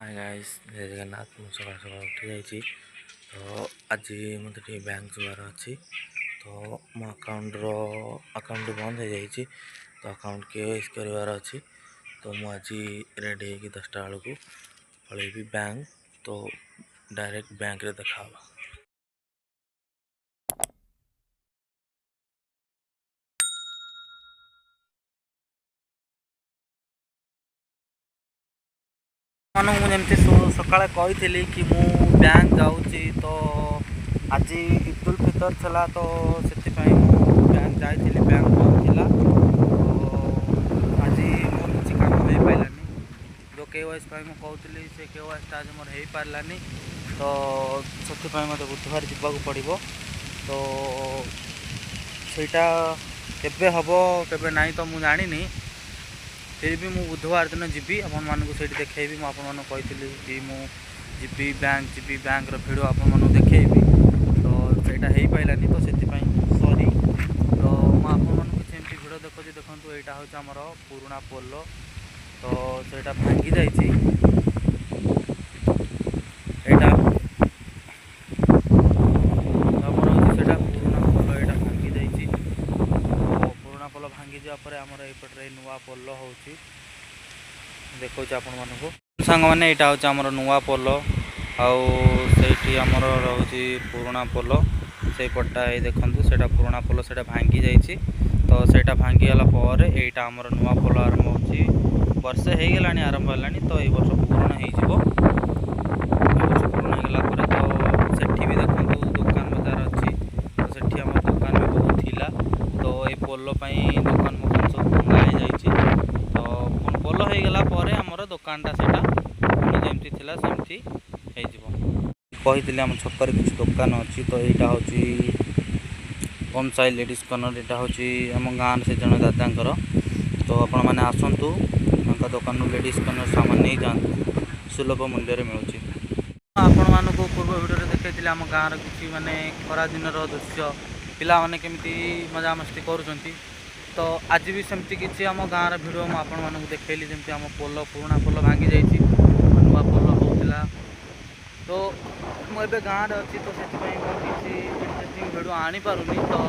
Hi guys, जय जगन्नाथ। मुझे सकाल सकाल उठी जाइए तो आज मत बैंक जबार अच्छी तो मो अकाउंट बंद हो जाइए तो अकाउंट केवाईसी करार अच्छी तो मुझे रेडी हो 10टा बेलू पलैबी बैंक तो डायरेक्ट बैंक रे देखा मुझे सकाଳେ କହିଥିଲି कि मु बैंक जाऊँगी तो आज ईद उल फितर थला तो से बैंक जाइली बैंक बंद थी तो आज मोर किसी काम हो पारानी जो केवाईसी मुझे कहती से केवाईसी आज मोर हो पारानी तो से मत बुधवार जावाक पड़ो तो सहीटा केबे हम केबे ना तो मुझे जानी फिर भी मुझे बुधवार दिन जी आपण मानक से देखी मुझे कि मुझे बैंक भिडियो आपण देखी तो सहीटा हो पारानी तो से सॉरी तो मुझे भिडियो देखो देखो यहाँ हूँ आमर पुराणा पोल तो सहीटा भांगी जाइए भांगी जापर आमर एपटे नुआ पोल हो देखो आपण मानक सांग मैंने यहाँ हूँ आमर नुआ पोल आमर रोचे पुराणा पोल से पट्टा देखूँ से पुराणा पोल से भांगी जाइए तो सहीटा भांगीगला यहाँ आमर नुआ पोल आरंभ हो वर्षे हो गलानी आरंभ है तो ये वर्ष पूर्ण हो पूर्ण होगला तो सेठी भी देखूँ दुकान बजार अच्छी तो सेठी आम दुकान भी बहुत थिला तो ये पोल दुकान मुकान सब भंगा हो जाइए तो पोल होगला आमर दुकानटा से जमती थिला सेमती कही आम छक किसी दुकान अच्छी तो यहाँ हूँ ओम साई लेडीज कॉर्नर यहाँ हूँ आम गाँव से जन दादा तो आपण मैंने आसतु दुकान लेडीज कॉर्नर सामान नहीं जातु सुलभ मूल्य मिलूँ आपण मानक पूर्व भिडियो देखी आम गाँव किसी माने खरा दिन दृश्य पिला माने केमिति मजा मस्ती करुँच तो आज भी सेमती किसी आम गाँव भिडियो मुझे देखली जमी आम पोल पुराणा पोल भांगी जाइए नुआ पोल होता तो मुझे गाँव में अच्छी तो से किसी इंटरेस्टिंग भिडियो आनी पारुनी तो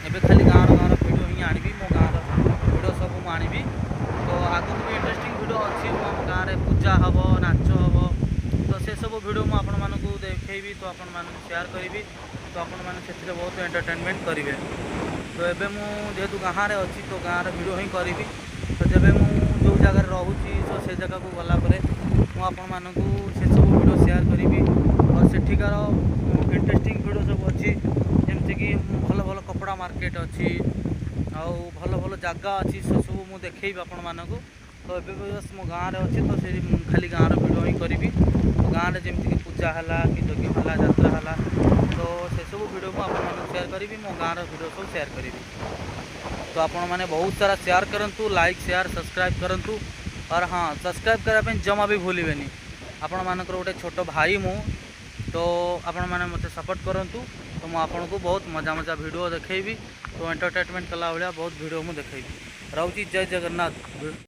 ये खाली गाँव भिडियो ही आनी मो गाँव भिडियो सब मुझे आनी तो आगु भी इंटरेस्टिंग भिडियो अच्छी आम गाँव में पूजा हम नाच हम तो से सब भिडियो मुझे देखी तो आपण शेयर करी तो आपण मैंने बहुत एंटरटेनमेंट करेंगे तो ये जेहेतु गाँव में अच्छी तो गाँव भिडियो ही करी तो जब मुझे जो जगार रोचे तो से जगह को गलापर मुझे से सब भिडियो शेयर करी और सेठिकार इंटरेस्टिंग भिडियो सब अच्छी जमीक भल भल कपड़ा मार्केट अच्छी आउ भल भल जगह अच्छी से सब मुझे देखी आपण मानक तो ये बस मो गाँव में अच्छी तो से खाली गाँव भिडियो ही करी तो गाँव में जमीक पूजा है कि यज्ञ है यात्रा है तो से सब भिडियो मुझे शेयर करी मो गाँव भिडियो सब शेयर करी तो आपण मैंने बहुत सारा शेयर करूँ लाइक शेयर सब्सक्राइब करूँ और हाँ सब्सक्राइब करने जमा भी भूलें आपण मानकर गोटे छोट भाई मु तो आपण मैंने मत सपोर्ट करूँ तो मुझे बहुत मजा मजा भिडियो देखी तो एंटरटेनमेंट कला भाया बहुत भिडियो मुझे देखी रोची जय जगन्नाथ।